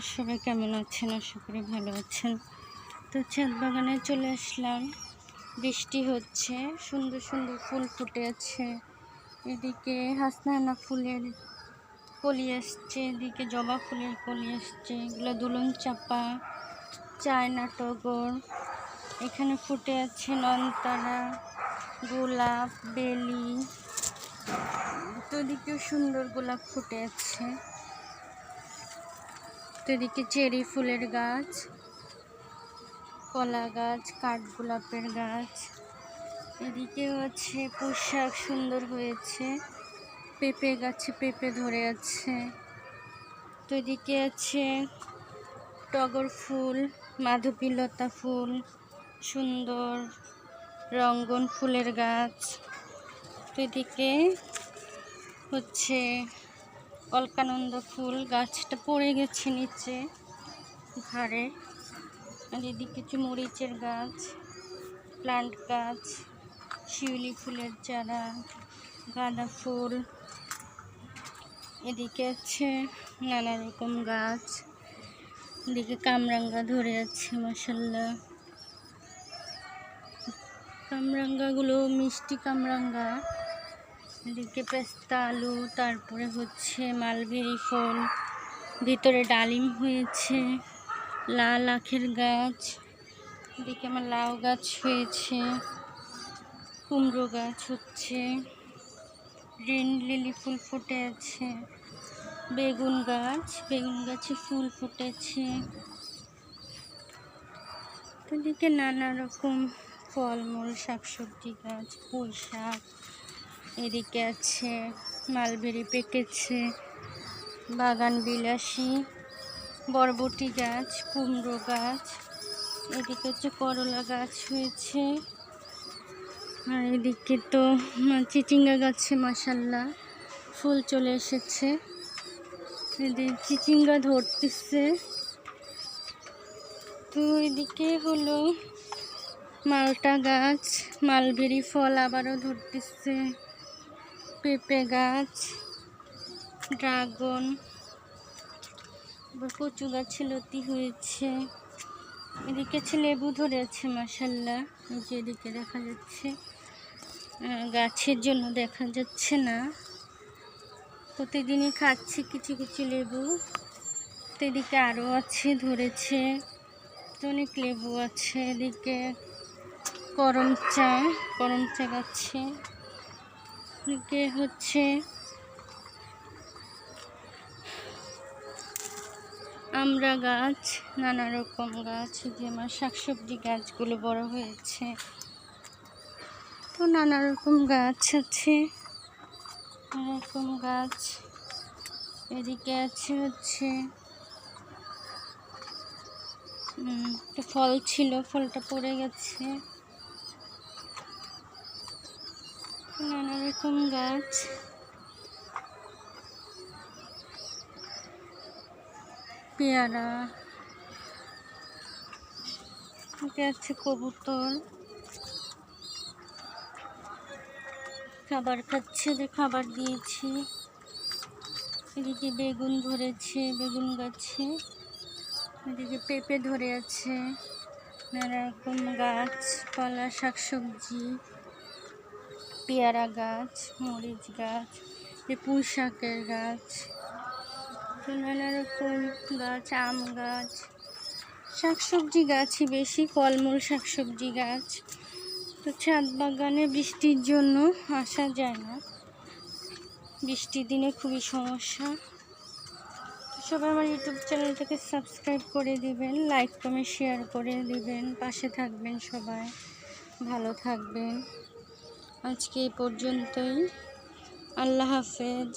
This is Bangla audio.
সবাই কেমন আছেন? আশা করি ভালো আছেন। তো ছাদ বাগানে চলে আসলাম। বৃষ্টি হচ্ছে, সুন্দর সুন্দর ফুল ফুটে আছে। এদিকে হাসনাহেনা ফুলের কলি আসছে, এদিকে জবা ফুলের কলি আসছে, এগুলো দুলন চাপা, চায়না টগর। এখানে ফুটে আছে নয়নতারা, গোলাপ, বেলি। তো এদিকেও সুন্দর গোলাপ ফুটে আছে। তো এদিকে চেরি ফুলের গাছ, কলা গাছ, কাঠগোলাপের গাছ। এদিকেও আছে পুঁইশাক, সুন্দর হয়েছে। পেঁপে গাছে পেঁপে ধরে আছে। তো এদিকে আছে টগর ফুল, মাধবীলতা ফুল, সুন্দর রঙ্গন ফুলের গাছ। তো এদিকে হচ্ছে অলকানন্দা ফুল, গাছটা পড়ে গেছে নিচে ঘাড়ে। আর এদিকে হচ্ছে মরিচের গাছ, প্লান্ট গাছ, শিউলি ফুলের চারা, গাঁদা ফুল। এদিকে আছে নানা রকম গাছ। এদিকে কামরাঙ্গা ধরে আছে, মাশাআল্লাহ। কামরাঙ্গাগুলো মিষ্টি কামরাঙ্গা। এদিকে পেস্তা আলু, তারপরে হচ্ছে মালবেরি ফল, ভিতরে ডালিম হয়েছে, লাল আখের গাছ। এদিকে আমার লাউ গাছ হয়েছে, কুমড়ো গাছ হচ্ছে, গ্রিন লিলি ফুল ফুটে আছে, বেগুন গাছে ফুল ফুটেছে। এদিকে নানা রকম ফলমূল, শাকসবজি গাছ, পুঁই শাক। এদিকে আছে মালবেরি পেকেছে, বাগান বিলাসী, বরবটি গাছ, কুমড়ো গাছ। এদিকে হচ্ছে করলা গাছ হয়েছে। আর এদিকে তো চিচিঙ্গা গাছে মাশাআল্লাহ ফুল চলে এসেছে। এদিকে চিচিঙ্গা ধরতেছে। তো এদিকে হলো মালটা গাছ, মালবেরি ফল আবারও ধরতেছে, পেঁপে গাছ, ড্রাগন, কচু গাছে লতি হয়েছে। এদিকে লেবু ধরে আছে মাশাআল্লাহ। এই যে এদিকে দেখা যাচ্ছে, গাছের জন্য দেখা যাচ্ছে না। প্রতিদিনই খাচ্ছি কিছু কিছু লেবু। তো এদিকে আরও আছে, ধরেছে। তো অনেক লেবু আছে। এদিকে করম চা গাছে। এদিকে হচ্ছে আমড়া গাছ, নানা রকম গাছ। যে আমার শাকসবজি গাছগুলো বড় হয়েছে। তো নানা রকম গাছ আছে, নানা রকম গাছ। এদিকে আছে হচ্ছে একটা ফল ছিল, ফলটা পড়ে গেছে। নানা রকম গাছ। পেয়ারা, এটা আছে কবুতর, খাবার খাচ্ছে, যে খাবার দিয়েছি। এদিকে বেগুন ধরেছে, বেগুন গাছে। এদিকে পেঁপে ধরে আছে, নানা রকম গাছ, কলা, শাকসবজি, পেয়ারা গাছ, মরিচ গাছ, পুঁই শাকের গাছ। তো নানা রকম গাছ, আম গাছ, শাকসবজি গাছই বেশি, ফলমূল শাকসবজি গাছ। তো ছাদ বাগানে বৃষ্টির জন্য আসা যায় না, বৃষ্টির দিনে খুবই সমস্যা। সবাই আমার ইউটিউব চ্যানেলটাকে সাবস্ক্রাইব করে দিবেন, লাইক কমেন্ট শেয়ার করে দিবেন, পাশে থাকবেন, সবাই ভালো থাকবেন। আজকে এই পর্যন্তই। আল্লাহ হাফেজ।